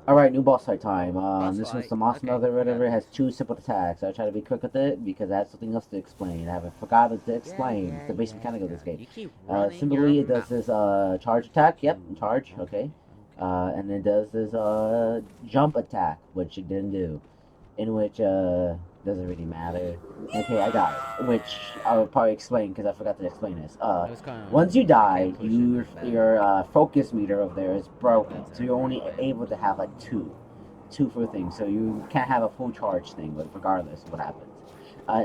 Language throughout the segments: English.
Alright, new boss fight time. Boss This was fight. the Moss Okay, Mother, I got whatever. It this. has two simple attacks. I try to be quick with it because I have something else to explain. I haven't forgotten to Yeah, explain. It's yeah, the basic yeah, mechanic of this yeah. game. You keep running your Simply, it does mouth. this charge attack. Yep, Ooh, charge. Okay. okay, okay. And it does this jump attack, which it didn't do. In which doesn't really matter. Okay, I died, which I will probably explain because I forgot to explain this. It was kind Once you of. I die, kept pushing it back. your focus meter over there is broken, That's so you're only annoying. able to have like two for things. So you can't have a full charge thing, but regardless of what happens.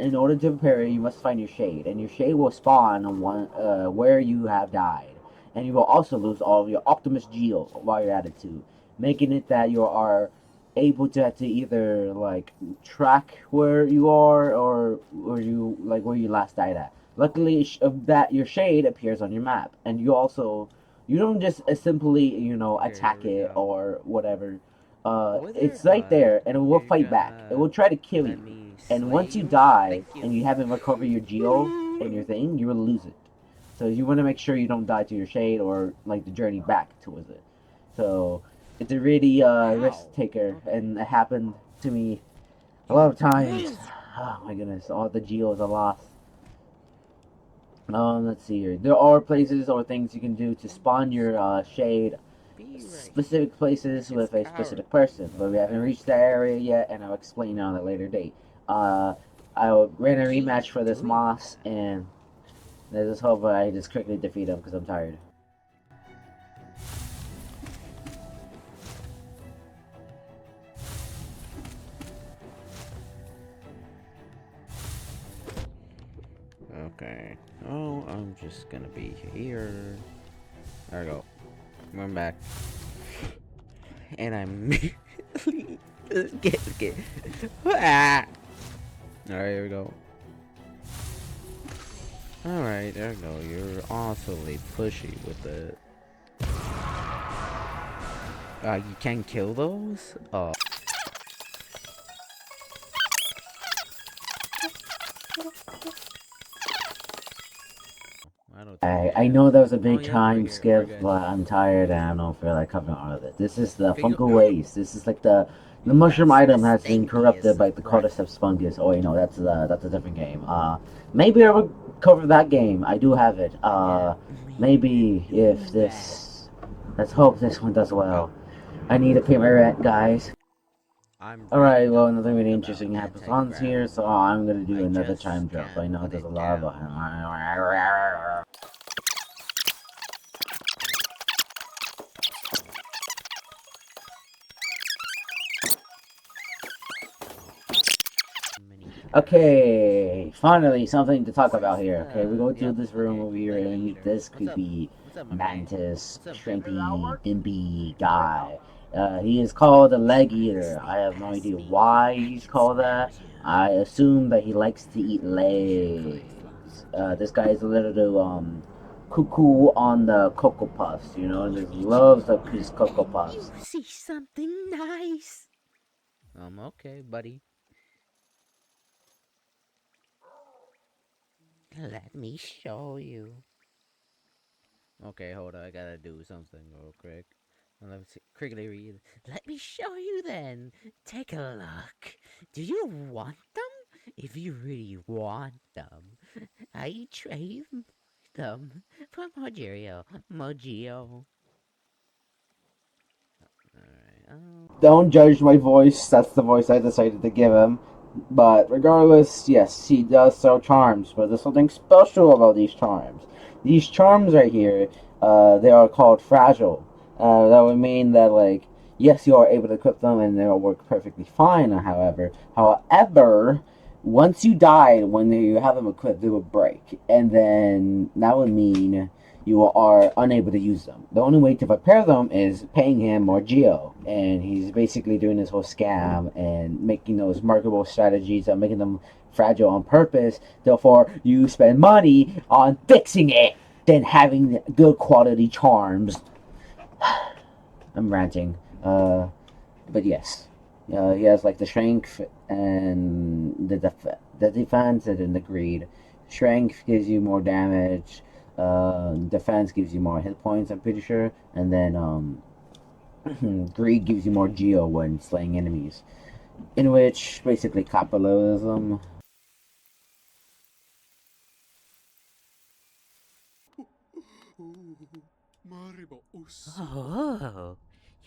In order to prepare it, you must find your shade, and your shade will spawn on one where you have died, and you will also lose all of your Optimus Geo while you're at it too, making it that you are able to either like track where you are or where you like where you last died at. Luckily, that your shade appears on your map, and you don't just simply Okay, here attack we it go. or whatever. Whether It's right there, and it will you're fight back. It gonna will try to kill let you, me and slay once you you, die thank and you. you haven't recovered your geo and your thing, you will lose it. So you want to make sure you don't die to your shade or like the journey back towards it. So it's a really risk Ow. taker, Okay. and it happened to me a lot You of times. move. Oh my goodness, all the geos are lost. Let's see here. There are places or things you can do to spawn your shade Be right here. specific places It's with a coward. specific person, but we haven't Okay. reached that area yet, and I'll explain on a later date. Uh, I ran a rematch Keep for this doing Moss, that. and there's this hope I just quickly defeat him because I'm tired. Okay. Oh, I'm just gonna be here. There we go. I'm back. And I'm get ah! Alright, here we go. Alright, there we go. You're awfully pushy with it. You can kill those? Oh. I don't think I yeah. know that was a Oh big yep, we're time here. We're skip, good. but I'm tired and I don't feel like covering all of it. This is the Okay, go. Funko Waste. This is like the mushroom That's the item has been corrupted stinkiest by the breath. Cordyceps fungus. Oh wait, no, that's a different game. Maybe I will cover that game. I do have it. Yeah. Maybe if That. this, let's hope this one does Oh, well. I need to pay my rent, guys. I'm Alright, reading a well, nothing book really about interesting happens on anti-grav. here, so I'm gonna do I another just time jump. I can't know put there's a it lot down. of. Many Okay, finally something to talk about Where's here. Okay, we the? go to Yep. this room Okay. over here and meet Later. this What's up? creepy What's up, my man? mantis, What's up, Brim? shrimpy, dimpy guy. He is called a leg Let's eater. I sneak have no past idea me before why I he's can called that. smash you. I assume that he likes to eat Here legs. comes. This guy is a little cuckoo on the Cocoa Puffs, you know, just loves his Cocoa You Puffs. see something nice? Okay, buddy. Let me show you. Okay, hold on. I gotta do something real quick. Let me see. Quickly read. Let me show you then. Take a look. Do you want them? If you really want them, I trade them for Mogio. Alright, Don't judge my voice. That's the voice I decided to give him. But regardless, yes, he does sell charms. But there's something special about these charms. These charms right here, they are called fragile. That would mean that like, yes, you are able to equip them and they'll work perfectly fine. However, once you die, when you have them equipped, they will break, and then that would mean you are unable to use them. The only way to prepare them is paying him more geo, and he's basically doing this whole scam and making those marketable strategies and making them fragile on purpose. Therefore, you spend money on fixing it than having good quality charms. I'm ranting. But yes, he has like the strength and the defense and then the greed. Strength gives you more damage. Defense gives you more hit points. I'm pretty sure, and then Greed gives you more geo when slaying enemies. In which, basically, capitalism. Oh,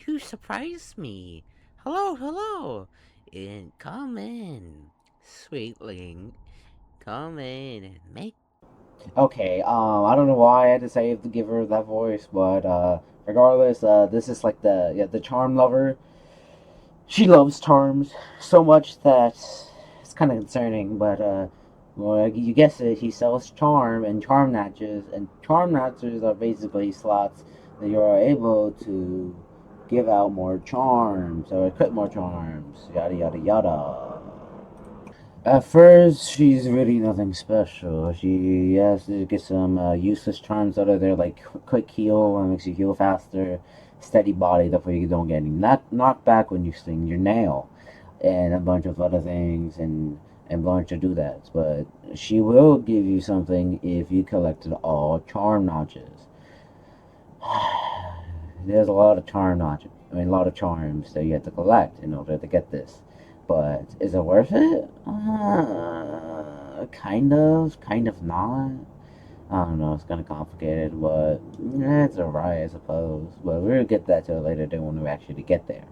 you surprised me. Hello, hello. And come in, sweetling. Come in and make. Okay, I don't know why I had to say to give her that voice, but regardless, this is like the charm lover. She loves charms so much that it's kind of concerning, but well, you guess it, he sells charm and charm natches, and charm natches are basically slots that you are able to give out more charms or equip more charms, yada yada yada. At first, she's really nothing special. She has to get some useless charms out of there, like quick heal, makes you heal faster, steady body, that way you don't get any knocked back when you sting your nail, and a bunch of other things, and a bunch of doodads. But she will give you something if you collected all charm notches. There's a lot of charm notches. I mean, a lot of charms that you have to collect in order to get this. But is it worth it? Kind of not. I don't know. It's kind of complicated, but it's alright, I suppose. But we'll get that to a later date when we actually get there.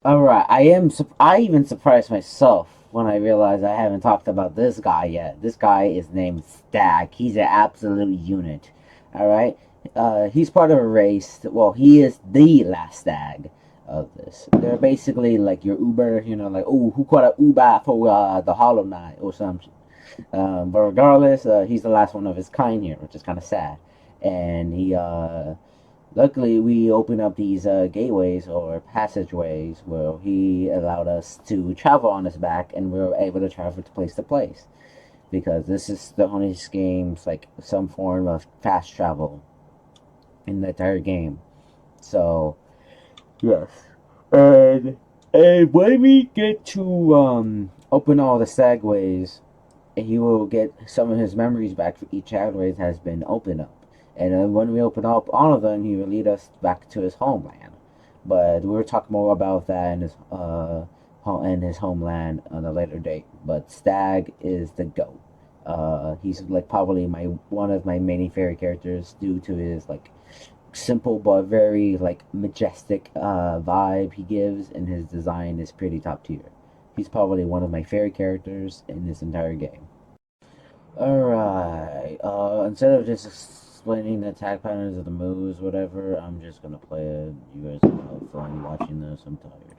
Alright, I even surprised myself when I realized I haven't talked about this guy yet. This guy is named Stag. He's an absolute unit. Alright? He's part of a race. Well, he is the last Stag of this. They're basically like your Uber, like, oh, who caught a Uber for the Hollow Knight or something. But regardless, he's the last one of his kind here, which is kind of sad. And luckily, we opened up these gateways or passageways where he allowed us to travel on his back, and we were able to travel to place. Because this is the only game's like some form of fast travel in the entire game. So, yes. And when we get to open all the segways, he will get some of his memories back for each segway has been opened up. And then when we open up all of them, he will lead us back to his homeland. But we'll talk more about that in his homeland on a later date. But Stag is the GOAT. He's like probably my one of my many favorite characters due to his like simple but very like majestic vibe he gives, and his design is pretty top tier. He's probably one of my favorite characters in this entire game. Alright, instead of just explaining the attack patterns of the moves, whatever, I'm just gonna play it. You guys can have fun watching this. I'm tired.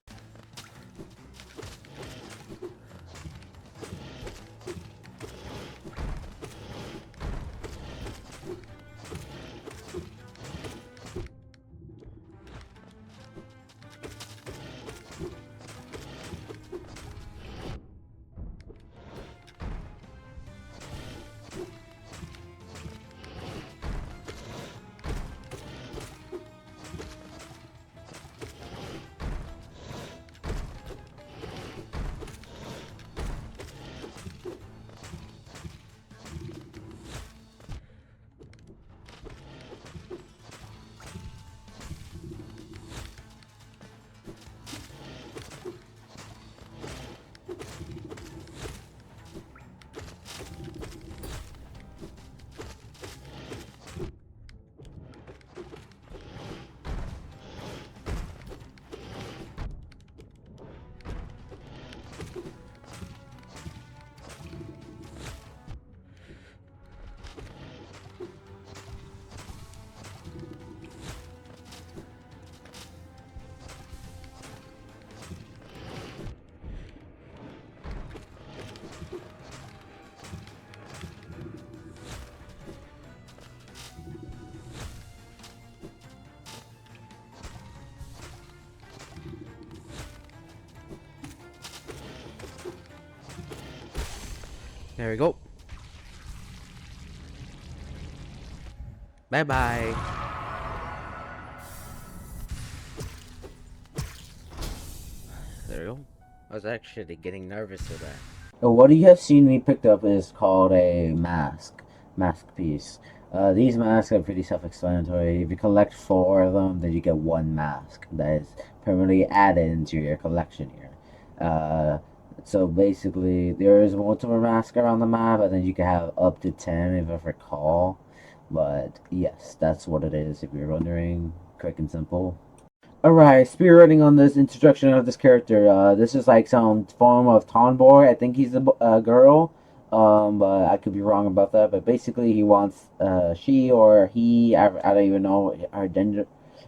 There we go. Bye bye. There we go. I was actually getting nervous with that. What you have seen me picked up is called a mask piece. These masks are pretty self-explanatory. If you collect 4 of them, then you get 1 mask that is permanently added into your collection here. So basically, there is multiple masks around the map, and then you can have up to 10 if I recall. But yes, that's what it is if you're wondering. Quick and simple. Alright, spearheading on this introduction of this character. This is like some form of tomboy. I think he's a girl, but I could be wrong about that. But basically, he wants she or he. I don't even know her gender.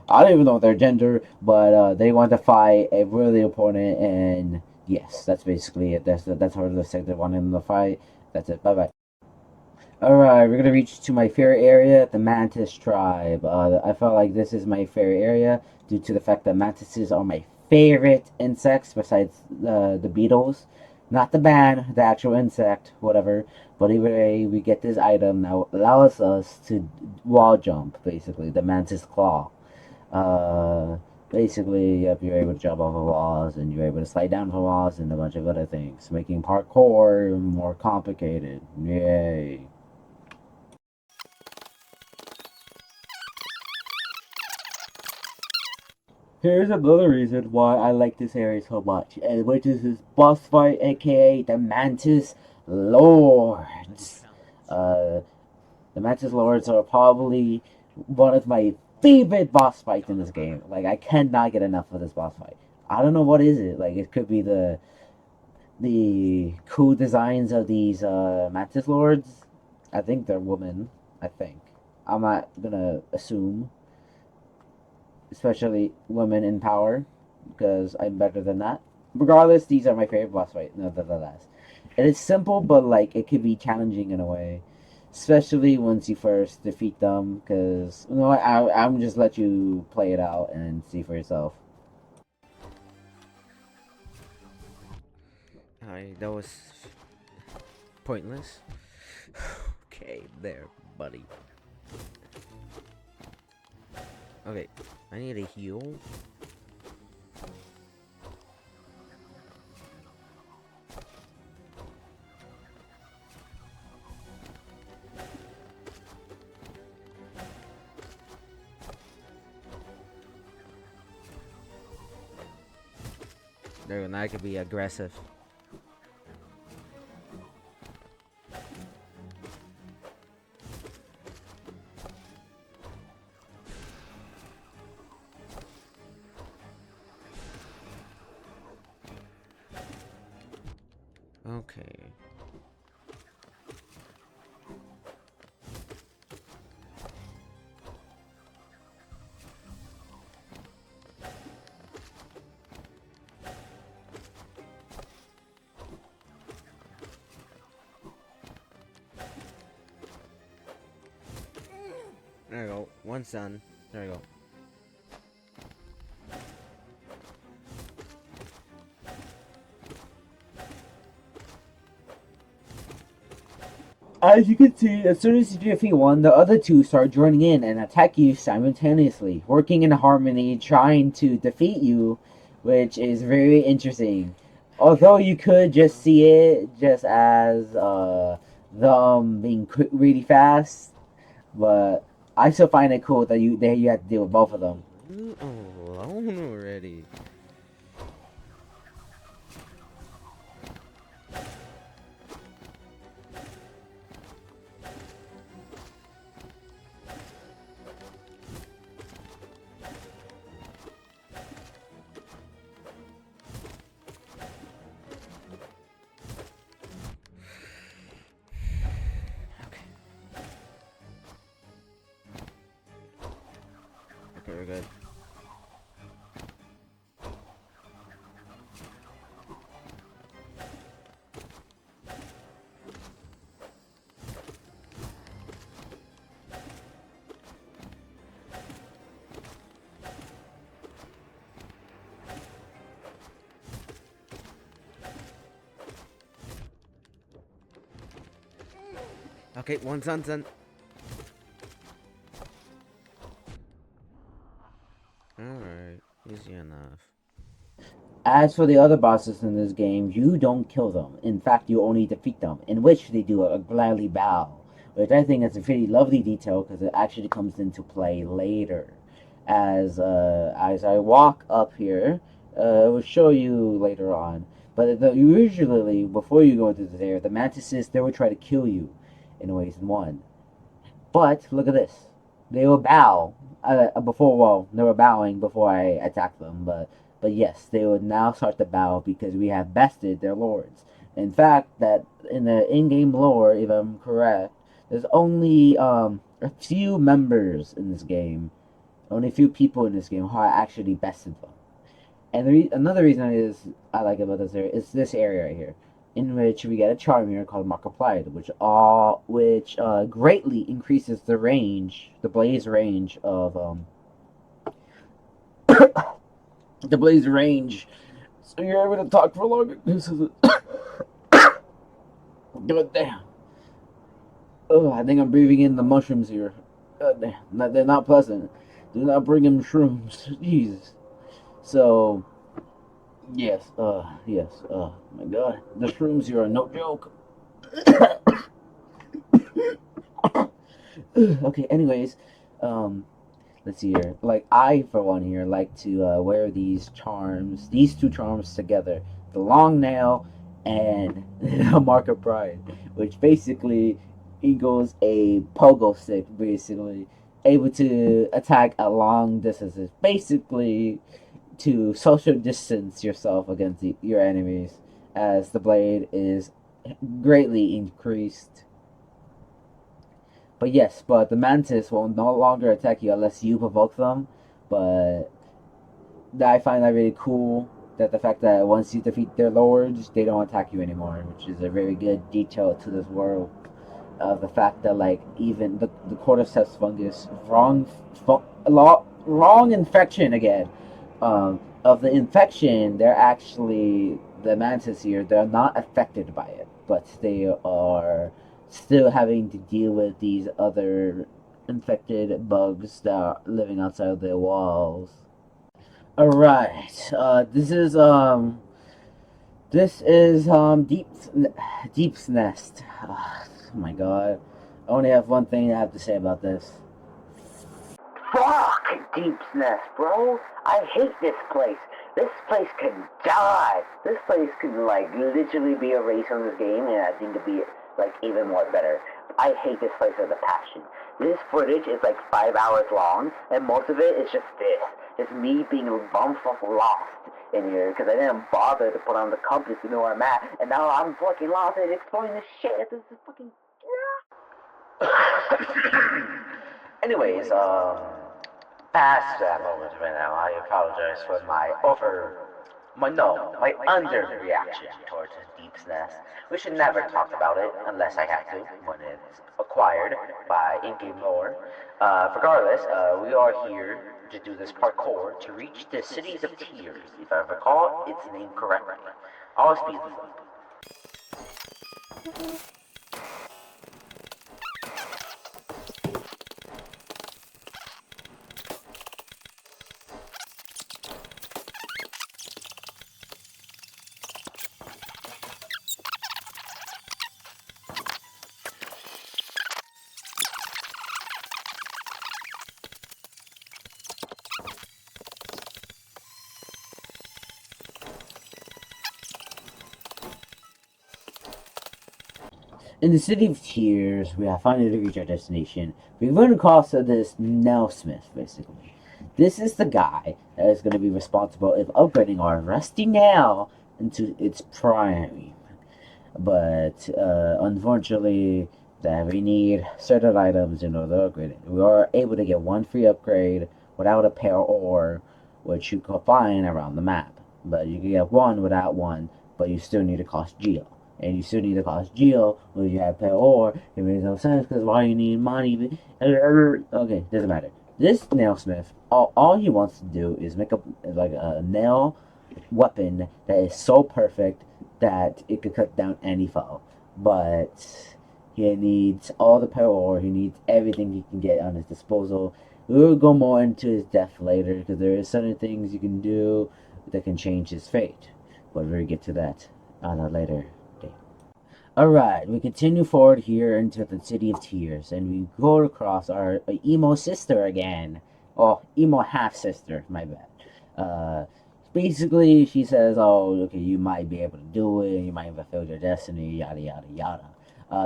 I don't even know their gender, but they want to fight a worthy opponent, and yes, that's basically it. That's how the sector wanted them to fight. That's it. Bye bye. Alright, we're gonna reach to my favorite area, the Mantis tribe. I felt like this is my favorite area due to the fact that mantises are my favorite insects besides the beetles. Not the band, the actual insect, whatever. But anyway, we get this item that allows us to wall jump, basically, the Mantis Claw. Basically, yep, you're able to jump off of walls, and you're able to slide down from walls, and a bunch of other things, making parkour more complicated. Yay. Here's another reason why I like this area so much, and which is this boss fight, aka the Mantis Lords. Uh, the Mantis Lords are probably one of my favorite boss fights in this game. Like, I cannot get enough of this boss fight. I don't know what is it. Like, it could be the cool designs of these Mantis Lords. I think they're women. I think. I'm not gonna assume, especially women in power, because I'm better than that. Regardless, these are my favorite boss fight, nevertheless. And it's simple, but like it can be challenging in a way, especially once you first defeat them. Because you know what, I'm just let you play it out and see for yourself. That was pointless. Okay, there, buddy. Okay, I need a heal. There we go, now I can be aggressive. Okay. There we go. One's done. There we go. As you can see, as soon as you defeat one, the other two start joining in and attack you simultaneously, working in harmony, trying to defeat you, which is very interesting. Although you could just see it just as them being quick, really fast, but I still find it cool that you have to deal with both of them. Leave alone already. Okay, we're good. Okay, one's done. Alright, easy enough. As for the other bosses in this game, you don't kill them. In fact, you only defeat them, in which they do a gladly bow, which I think is a pretty lovely detail because it actually comes into play later. As I walk up here, I will show you later on. But usually, before you go into this area, the mantises they will try to kill you, in ways one. But look at this. They will bow before. Well, they were bowing before I attacked them, but yes, they would now start to bow because we have bested their lords. In fact, that in the in-game lore, if I'm correct, there's only a few members in this game, only a few people in this game who are actually bested them. And another reason is I like about this area is this area right here, in which we get a charm here called Markiplier, which greatly increases the range, the blaze range of the blaze range, so you're able to talk for longer. This is God damn. Oh, I think I'm breathing in the mushrooms here. God damn, they're not pleasant. Do not bring in shrooms. Jesus. So my God, the shrooms here are no joke. Okay, anyways, um, let's see here. Like I, for one, here like to wear these two charms together: the long nail and the mark of pride, which basically equals a pogo stick, basically able to attack at long distances, basically to social distance yourself against your enemies, as the blade is greatly increased. But the mantis will no longer attack you unless you provoke them. But I find that really cool. That the fact that once you defeat their lords, they don't attack you anymore, which is a very good detail to this world. Of the fact that like even the cordyceps fungus wrong infection again. Of the infection, they're actually the mantis here. They're not affected by it, but they are still having to deal with these other infected bugs that are living outside their walls. All right. This is Deep's Nest. Oh my God. I only have one thing I have to say about this. Fuck Deep's Nest, bro. I hate this place. This place can die. This place can like literally be erased from this game, and I think it'd be like even more better. I hate this place with a passion. This footage is like 5 hours long, and most of it is just this. It's me being bumfuck lost in here because I didn't bother to put on the compass to know where I'm at, and now I'm fucking lost and exploring this shit. This is fucking. Anyways, past that moment right now, I apologize for my underreaction towards Deep's Nest. We should never talk about it unless I have to, when it's acquired by in-game lore. Regardless, we are here to do this parkour to reach the Cities of Tears, if I recall its name correctly. I'll speed this up. In the City of Tears, we have finally reached our destination. We've run across this Nailsmith, basically. This is the guy that is going to be responsible of upgrading our rusty nail into its prime. But unfortunately, that we need certain items in order to upgrade it. We are able to get one free upgrade without a pair ore, which you can find around the map. But you can get one without one, but you still need to cost Geo. And you still need to cost Geo when you have pair ore. It makes no sense because why you need money? Okay, doesn't matter. This nailsmith, all he wants to do is make a nail weapon that is so perfect that it could cut down any foe. But He needs all the power. He needs everything he can get on his disposal. We will go more into his death later because there are certain things you can do that can change his fate. But we'll get to that on a later day. Alright, we continue forward here into the City of Tears, and we go across our emo sister again. Oh, emo half sister, my bad. Basically, she says, "Oh, okay, you might be able to do it. You might fulfill your destiny. Yada yada yada."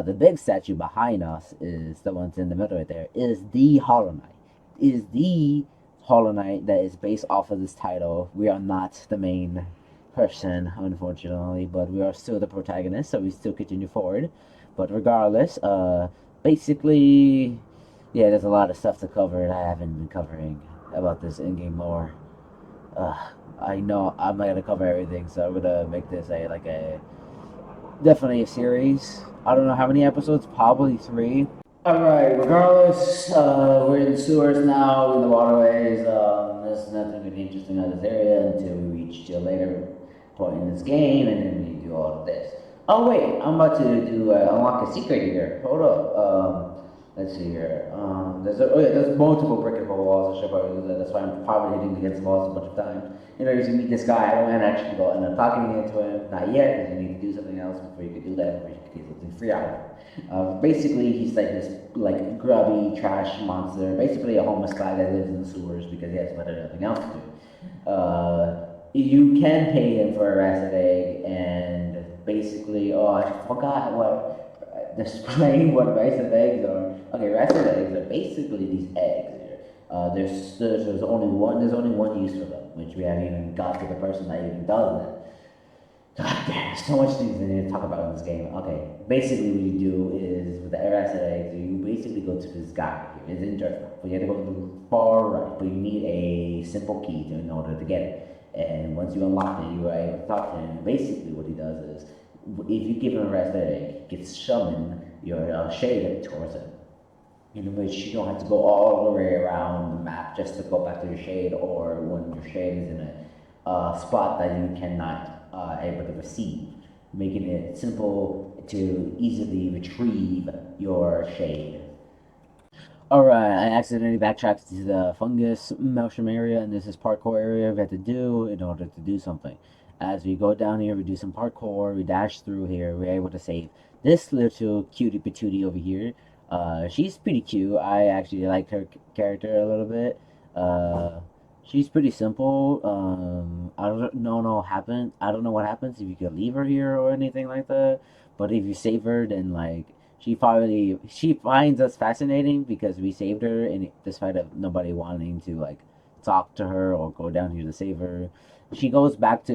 The big statue behind us is the one's in the middle right there. Is the Hollow Knight? Is the Hollow Knight that is based off of this title? We are not the main person, unfortunately, but we are still the protagonist, so we still continue forward. But regardless, basically, yeah, there's a lot of stuff to cover that I haven't been covering about this in-game lore. I know I'm not gonna cover everything, so I'm gonna make this a definitely a series. I don't know how many episodes, probably 3. Alright, regardless, we're in the sewers now, in the waterways. There's nothing really interesting on this area until we reach to a later point in this game, and then we do all of this. Oh wait, I'm about to do unlock a secret here. Hold up. Let's see here. There's multiple breakable walls. I should probably do that. That's why I'm probably hitting against the walls a bunch of times. In order to meet this guy, I don't want to actually go end up talking to him. Not yet, because you need to do something else before you can do that. Before you can get something free out of him. Basically, he's like this like grubby trash monster. Basically, a homeless guy that lives in the sewers because he has nothing else to do. You can pay him for a rusted egg, and basically, oh, I forgot what displaying what rice and eggs are. Okay, rice and eggs are basically these eggs here. There's only one use for them, which we haven't even got to the person that even does that. God damn, there's so much things we need to talk about in this game. Okay, basically what you do is with the rice and eggs, you basically go to this guy here. It's in Dresden, but you have to go to the far right. But you need a simple key in order to get it. And once you unlock it, you are able to talk to him. And basically, what he does is, if you give him a rest egg, gets summon your shade towards him. In which you don't have to go all the way around the map just to go back to your shade, or when your shade is in a spot that you cannot able to receive, making it simple to easily retrieve your shade. Alright, I accidentally backtracked to the fungus mushroom area, and this is parkour area we have to do in order to do something. As we go down here, we do some parkour, we dash through here, we're able to save this little cutie patootie over here. She's pretty cute. I actually like her character a little bit. She's pretty simple. I don't know what happens if you could leave her here or anything like that. But if you save her, then like she finds us fascinating because we saved her, and despite of nobody wanting to like talk to her or go down here to save her, she goes back to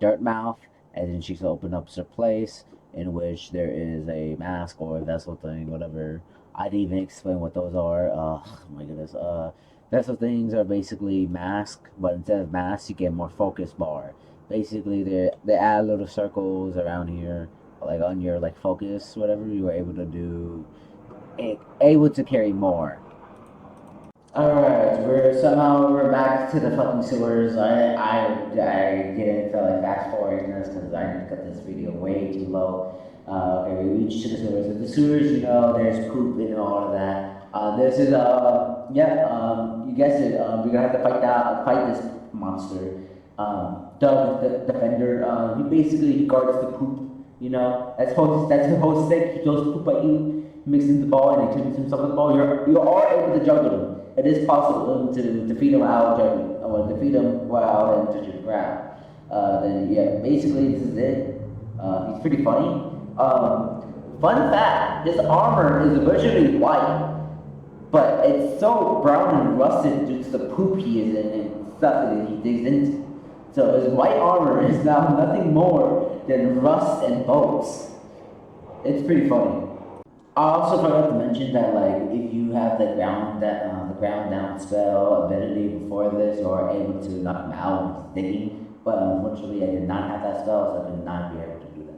Dirtmouth, and then she's open up her place in which there is a mask or a vessel thing, whatever. I didn't even explain what those are. Oh my goodness. Vessel things are basically mask, but instead of mask, you get more focus bar. Basically, they add little circles around here, like on your like focus, whatever. You were able to do, able to carry more. Alright, we're back to the fucking sewers. I didn't feel like fast forwarding this because I just got this video way too low. Okay, we reached to the sewers. At the sewers, you know, there's poop and all of that. This is you guessed it. We're gonna have to fight this monster. Doug, the defender. He guards the poop. You know, that's the whole stick. He throws poop at you, mixes the ball, and he turns himself in the ball. You are able to juggle him. It is possible to defeat him without juggling, or defeat him without him touching the ground. Then yeah, basically this is it. He's pretty funny. Fun fact: his armor is originally white, but it's so brown and rusted due to the poop he is in and stuff that he digs into. So his white armor is now nothing more than rust and bolts. It's pretty funny. I also forgot to mention that like if you have the ground down spell ability before this, you are able to knock him out when he's digging. But unfortunately, I did not have that spell, so I did not be able to do that.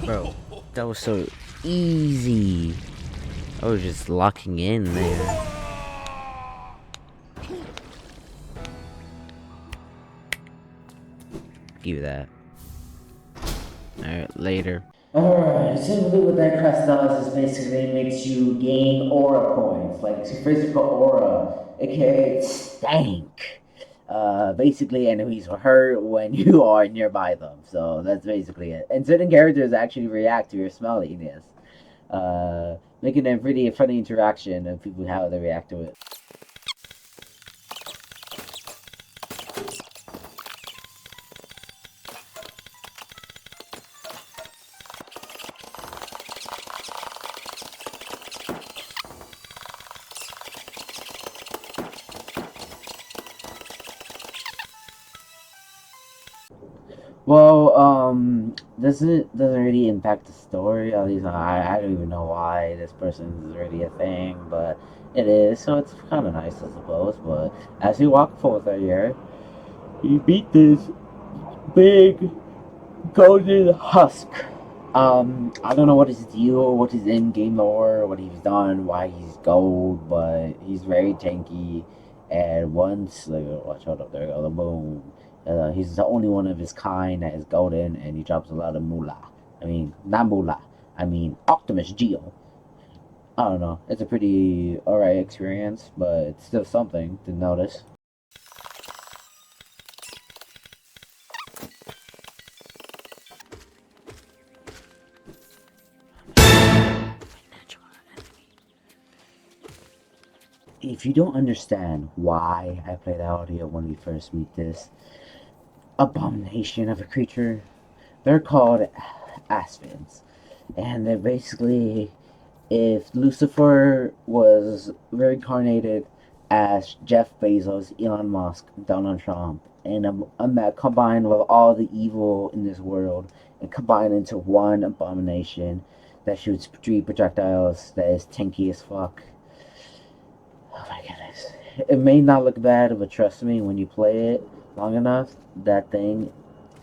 Bro, that was so easy. I was just locking in there. Give you that. Alright, later. Alright, simply what that crest does is basically makes you gain aura points, like physical aura, aka stank. Basically enemies will hurt when you are nearby them, so that's basically it. And certain characters actually react to your smelliness, making it a pretty funny interaction of people how they react to it. Well, doesn't really impact the story. At least I don't even know why this person is really a thing, but it is. So it's kind of nice, I suppose. But as you walk forth here, you beat this big golden husk. I don't know what his deal, what his in-game lore, what he's done, why he's gold, but he's very tanky. And once, like, watch out up there, go the boom. He's the only one of his kind that is golden, and he drops a lot of moolah. I mean, not moolah. I mean, Optimus Geo. I don't know. It's a pretty alright experience, but it's still something to notice. If you don't understand why I played audio when we first meet this abomination of a creature, they're called Asphins. And they're basically, if Lucifer was reincarnated as Jeff Bezos, Elon Musk, Donald Trump, and combined with all the evil in this world, and combined into one abomination that shoots three projectiles that is tanky as fuck. Oh my goodness. It may not look bad, but trust me, when you play it long enough, that thing,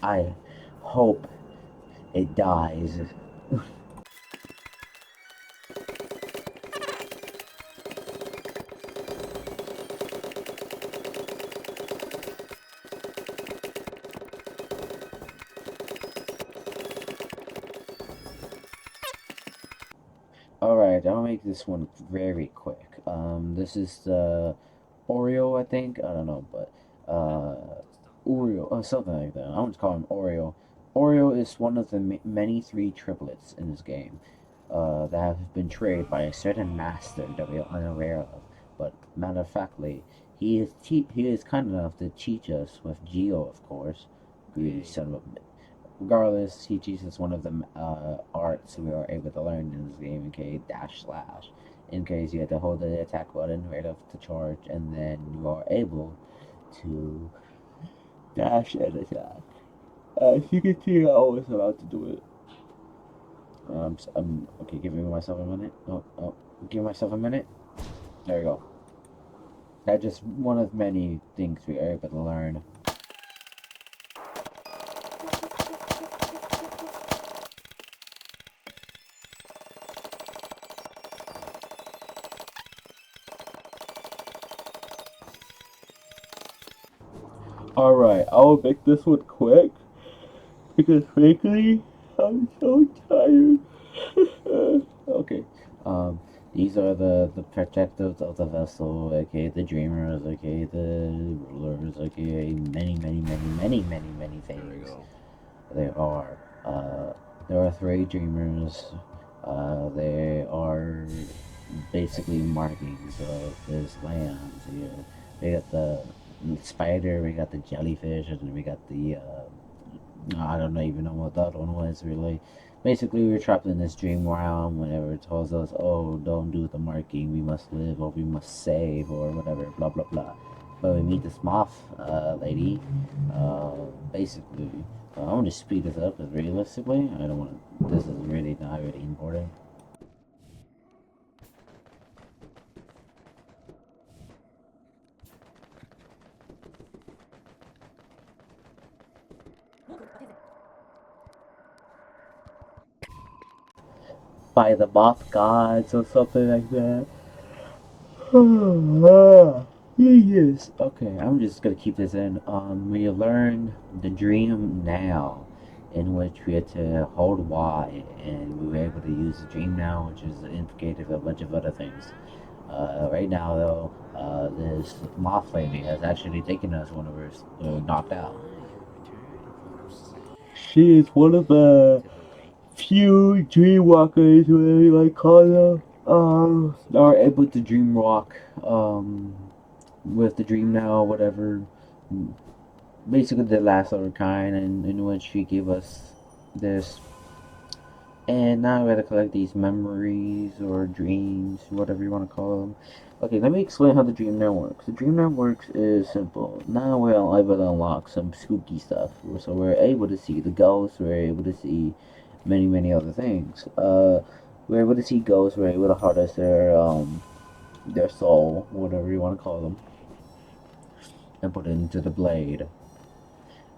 I hope it dies. Alright, I'll make this one very quick. This is the Oreo, I think. I don't know, but Oreo, something like that. I want to call him Oreo. Oreo is one of the many three triplets in this game that have been trained by a certain master that we are unaware of. But matter of factly, he is kind enough to teach us with Geo, of course. Greedy son of a. Regardless, he teaches one of the arts we are able to learn in this game, aka dash slash. In case you have to hold the attack button right up to charge, and then you are able to dash and attack. As you can see, I was about to do it. Okay, give myself a minute. Give myself a minute. There you go. That's just one of many things we are able to learn. Alright, I'll make this one quick, because frankly, I'm so tired. Okay, these are the projectiles of the vessel, aka the dreamers, aka the rulers, aka many things. There are, three dreamers, they are basically markings of this land here. We got the spider, we got the jellyfish, and we got the I don't even know what that one was really. Basically, we were trapped in this dream realm whenever it tells us, oh, don't do the marking, we must live, or we must save, or whatever, blah blah blah. But we meet this moth lady. Basically, I'm gonna speed this up because realistically, I don't want to. This is really not really important. By the moth gods or something like that. Yes. Okay, I'm just gonna keep this in. We learned the dream now, in which we had to hold Y, and we were able to use the dream now, which is indicative of a bunch of other things. Right now, though, this moth lady has actually taken us when we were knocked out. She is one of the few dream walkers, whatever you like call them, are able to dream walk, with the dream now, whatever. Basically, the last of her kind, and in which she gave us this. And now we gotta collect these memories or dreams, whatever you want to call them. Okay, let me explain how the dream now works. The dream now works is simple. Now we're able to unlock some spooky stuff. So we're able to see the ghosts, we're able to see many, many other things. We're able to see ghosts, we're able to harness their soul, whatever you want to call them, and put it into the blade.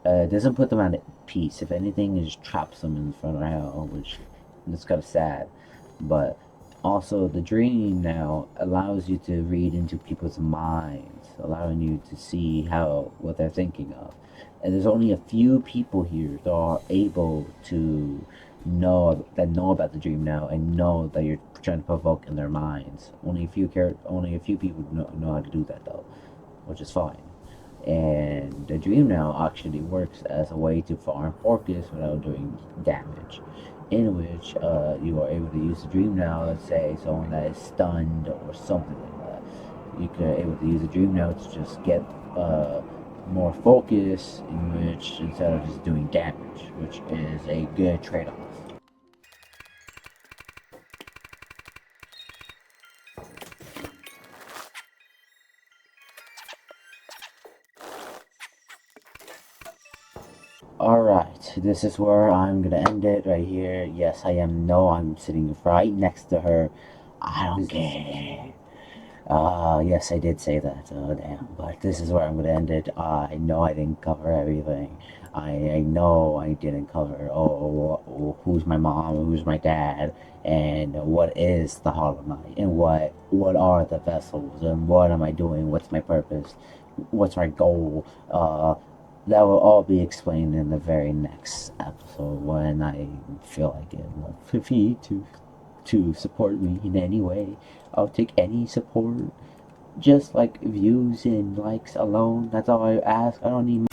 It doesn't put them at peace. If anything, it just traps them in front of hell, which is kind of sad. But also, the dream now allows you to read into people's minds, allowing you to see what they're thinking of. And there's only a few people here that are able to know about the dream now and know that you're trying to provoke in their minds. Only a few people know how to do that though, which is fine. And the dream now actually works as a way to farm focus without doing damage. In which you are able to use the dream now, let's say someone that is stunned or something like that. You can able to use the dream now to just get more focus, in which instead of just doing damage, which is a good trade-off. Alright, this is where I'm gonna end it right here. Yes, I am. No, I'm sitting right next to her. I don't care. Yes, I did say that. Oh, damn. But this is where I'm gonna end it. I know I didn't cover everything. I know I didn't cover, who's my mom, who's my dad, and what is the Hollow Knight, and what are the vessels, and what am I doing, what's my purpose, what's my goal, that will all be explained in the very next episode when I feel like it. Feel free to support me in any way. I'll take any support. Just like views and likes alone. That's all I ask. I don't need